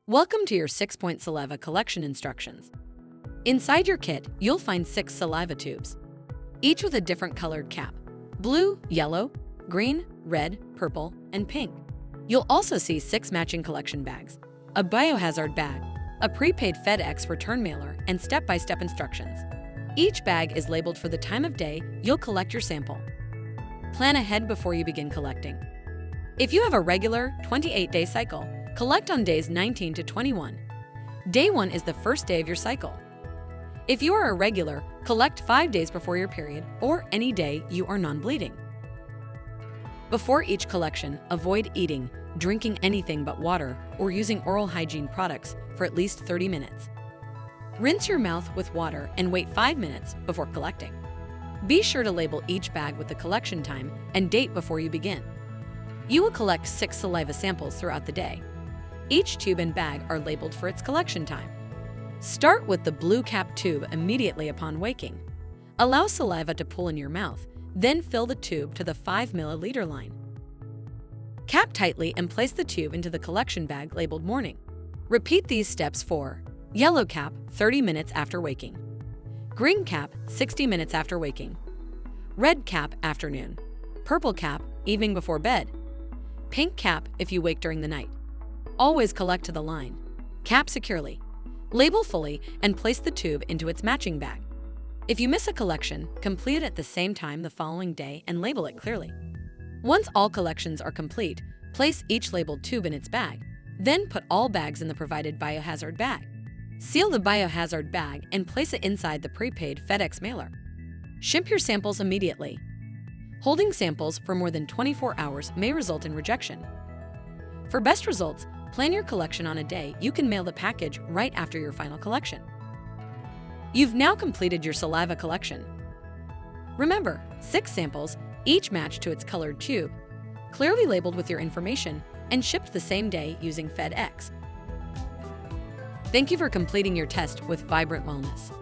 Welcome to your 6-point saliva collection instructions. Inside your kit, you'll find 6 saliva tubes, each with a different colored cap: blue, yellow, green, red, purple, and pink. You'll also see 6 matching collection bags, a biohazard bag, a prepaid FedEx return mailer, and step-by-step instructions. Each bag is labeled for the time of day you'll collect your sample. Plan ahead before you begin collecting. If you have a regular 28-day cycle, collect on days 19 to 21. Day 1 is the first day of your cycle. If you are irregular, collect 5 days before your period or any day you are non-bleeding. Before each collection, avoid eating, drinking anything but water, or using oral hygiene products for at least 30 minutes. Rinse your mouth with water and wait 5 minutes before collecting. Be sure to label each bag with the collection time and date before you begin. You will collect 6 saliva samples throughout the day. Each tube and bag are labeled for its collection time. Start with the blue cap tube immediately upon waking. Allow saliva to pool in your mouth, then fill the tube to the 5 milliliter line. Cap tightly and place the tube into the collection bag labeled morning. Repeat these steps for yellow cap 30 minutes after waking, green cap 60 minutes after waking, red cap afternoon, purple cap evening before bed, pink cap if you wake during the night. Always collect to the line. Cap securely. Label fully and place the tube into its matching bag. If you miss a collection, complete it at the same time the following day and label it clearly. Once all collections are complete, place each labeled tube in its bag. Then put all bags in the provided biohazard bag. Seal the biohazard bag and place it inside the prepaid FedEx mailer. Ship your samples immediately. Holding samples for more than 24 hours may result in rejection. For best results, plan your collection on a day you can mail the package right after your final collection. You've now completed your saliva collection. Remember, 6 samples, each matched to its colored tube, clearly labeled with your information, and shipped the same day using FedEx. Thank you for completing your test with Vibrant Wellness.